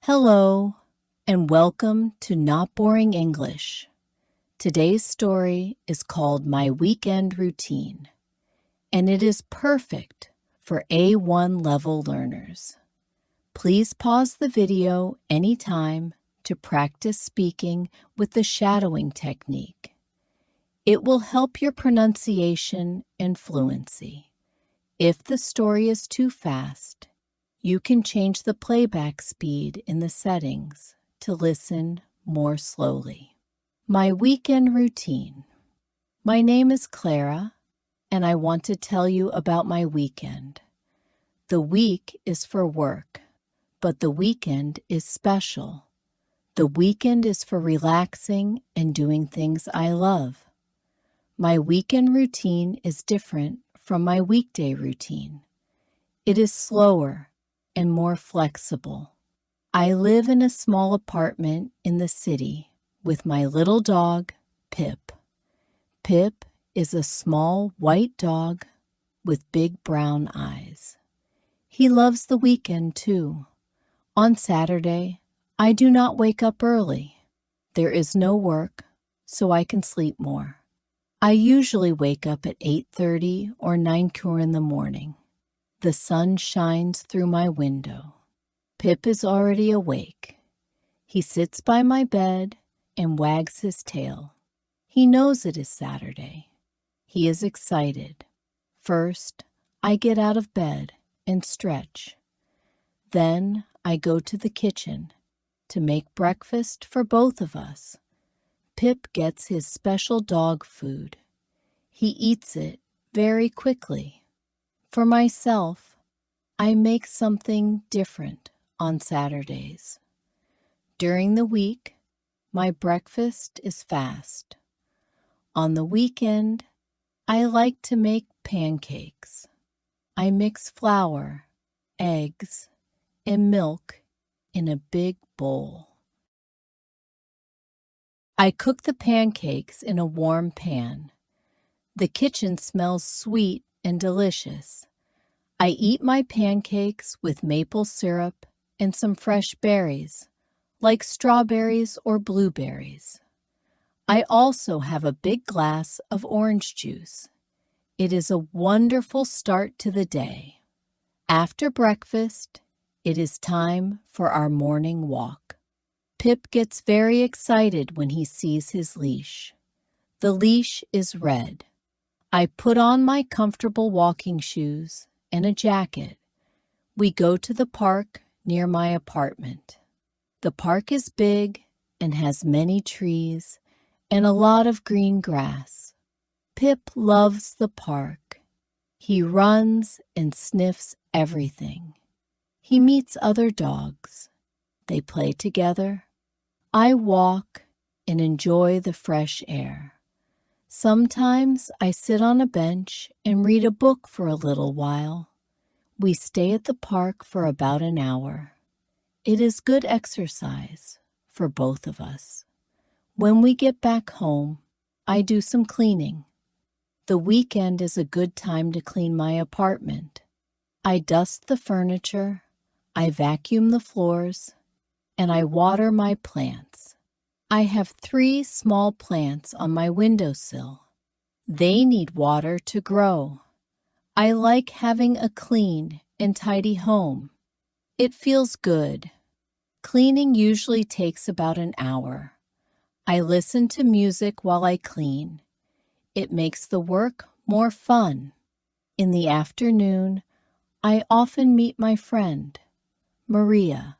Hello, and welcome to Not Boring English. Today's story is called My Weekend Routine, and it is perfect for A1 level learners. Please pause the video anytime to practice speaking with the shadowing technique. It will help your pronunciation and fluency. If the story is too fast, you can change the playback speed in the settings to listen more slowly. My weekend routine. My name is Clara, and I want to tell you about my weekend. The week is for work, but the weekend is special. The weekend is for relaxing and doing things I love. My weekend routine is different from my weekday routine. It is slower and more flexible. I live in a small apartment in the city with my little dog, Pip. Pip is a small white dog with big brown eyes. He loves the weekend too. On Saturday, I do not wake up early. There is no work, so I can sleep more. I usually wake up at 8:30 or 9 in the morning. The sun shines through my window. Pip is already awake. He sits by my bed and wags his tail. He knows it is Saturday. He is excited. First, I get out of bed and stretch. Then I go to the kitchen to make breakfast for both of us. Pip gets his special dog food. He eats it very quickly. For myself, I make something different on Saturdays. During the week, my breakfast is fast. On the weekend, I like to make pancakes. I mix flour, eggs, and milk in a big bowl. I cook the pancakes in a warm pan. The kitchen smells sweet and delicious. I eat my pancakes with maple syrup and some fresh berries, like strawberries or blueberries. I also have a big glass of orange juice. It is a wonderful start to the day. After breakfast, it is time for our morning walk. Pip gets very excited when he sees his leash. The leash is red. I put on my comfortable walking shoes and a jacket. We go to the park near my apartment. The park is big and has many trees and a lot of green grass. Pip loves the park. He runs and sniffs everything. He meets other dogs. They play together. I walk and enjoy the fresh air. Sometimes I sit on a bench and read a book for a little while. We stay at the park for about an hour. It is good exercise for both of us. When we get back home, I do some cleaning. The weekend is a good time to clean my apartment. I dust the furniture, I vacuum the floors, and I water my plants. I have 3 small plants on my windowsill. They need water to grow. I like having a clean and tidy home. It feels good. Cleaning usually takes about an hour. I listen to music while I clean. It makes the work more fun. In the afternoon, I often meet my friend, Maria.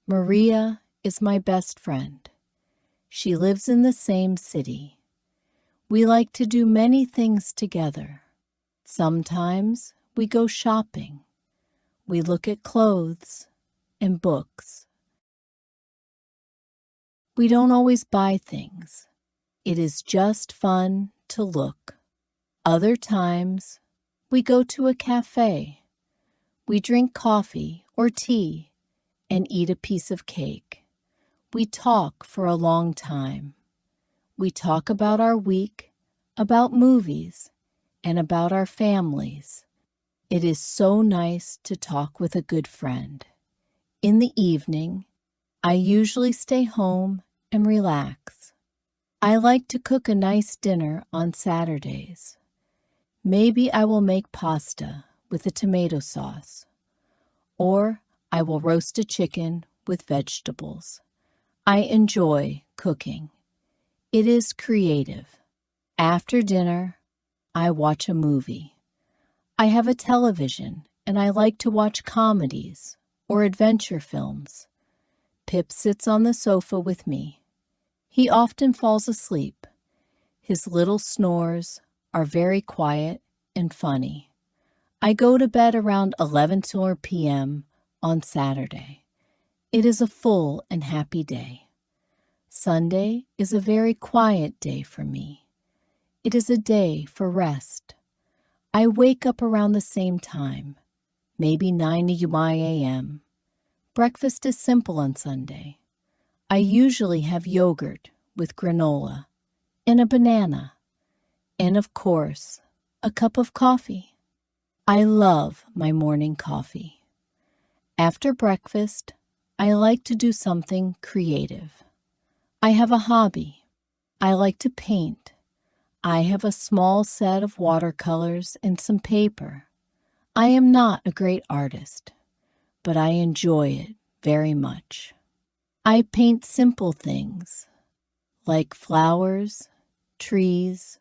Maria is my best friend. She lives in the same city. We like to do many things together. Sometimes we go shopping. We look at clothes and books. We don't always buy things. It is just fun to look. Other times, we go to a cafe. We drink coffee or tea and eat a piece of cake. We talk for a long time. We talk about our week, about movies, and about our families. It is so nice to talk with a good friend. In the evening, I usually stay home and relax. I like to cook a nice dinner on Saturdays. Maybe I will make pasta with a tomato sauce, or I will roast a chicken with vegetables. I enjoy cooking. It is creative. After dinner, I watch a movie. I have a television and I like to watch comedies or adventure films. Pip sits on the sofa with me. He often falls asleep. His little snores are very quiet and funny. I go to bed around 11 p.m. on Saturday. It is a full and happy day. Sunday is a very quiet day for me. It is a day for rest. I wake up around the same time, maybe 9 a.m. Breakfast is simple on Sunday. I usually have yogurt with granola and a banana, and of course, a cup of coffee. I love my morning coffee. After breakfast, I like to do something creative. I have a hobby. I like to paint. I have a small set of watercolors and some paper. I am not a great artist, but I enjoy it very much. I paint simple things, like flowers, trees,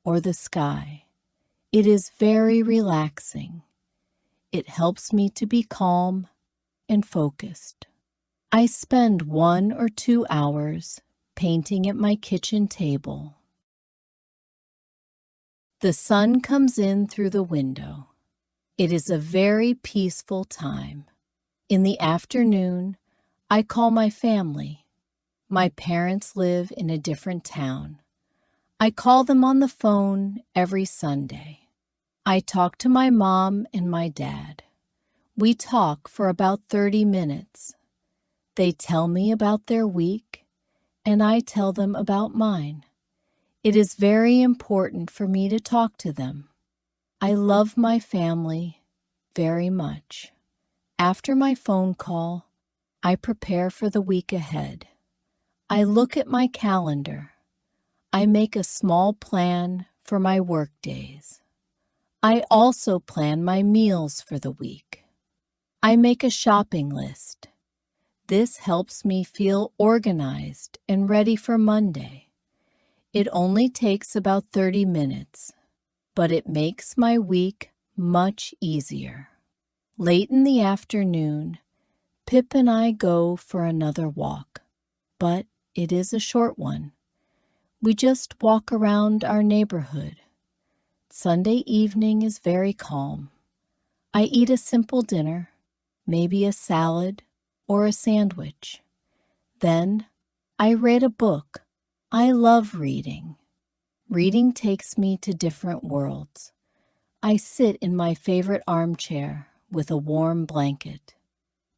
or the sky. It is very relaxing. It helps me to be calm and focused. I spend 1 or 2 hours painting at my kitchen table. The sun comes in through the window. It is a very peaceful time. In the afternoon, I call my family. My parents live in a different town. I call them on the phone every Sunday. I talk to my mom and my dad. We talk for about 30 minutes. They tell me about their week, and I tell them about mine. It is very important for me to talk to them. I love my family very much. After my phone call, I prepare for the week ahead. I look at my calendar. I make a small plan for my work days. I also plan my meals for the week. I make a shopping list. This helps me feel organized and ready for Monday. It only takes about 30 minutes, but it makes my week much easier. Late in the afternoon, Pip and I go for another walk, but it is a short one. We just walk around our neighborhood. Sunday evening is very calm. I eat a simple dinner, maybe a salad or a sandwich. Then I read a book. I love reading. Reading takes me to different worlds. I sit in my favorite armchair with a warm blanket.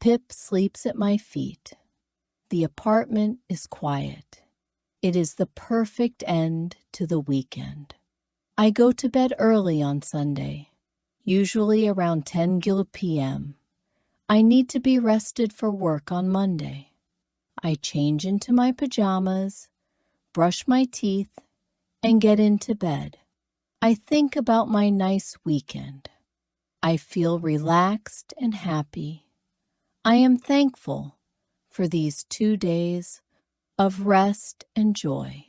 Pip sleeps at my feet. The apartment is quiet. It is the perfect end to the weekend. I go to bed early on Sunday, usually around 10 p.m. I need to be rested for work on Monday. I change into my pajamas, brush my teeth, and get into bed. I think about my nice weekend. I feel relaxed and happy. I am thankful for these 2 days of rest and joy.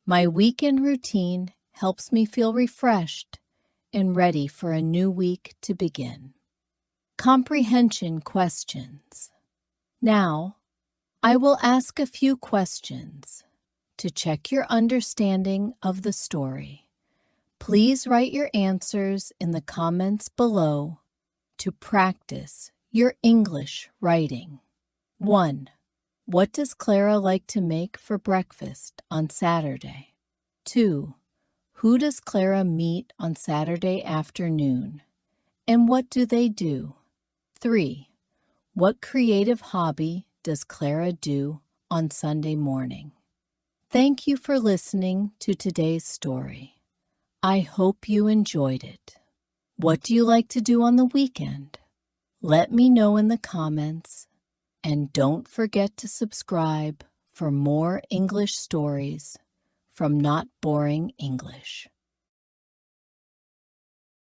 My weekend routine helps me feel refreshed and ready for a new week to begin. Comprehension questions. Now, I will ask a few questions to check your understanding of the story. Please write your answers in the comments below to practice your English writing. 1. What does Clara like to make for breakfast on Saturday? 2. Who does Clara meet on Saturday afternoon? And what do they do? 3. What creative hobby does Clara do on Sunday morning? Thank you for listening to today's story. I hope you enjoyed it. What do you like to do on the weekend? Let me know in the comments, And don't forget to subscribe for more English stories from Not Boring English.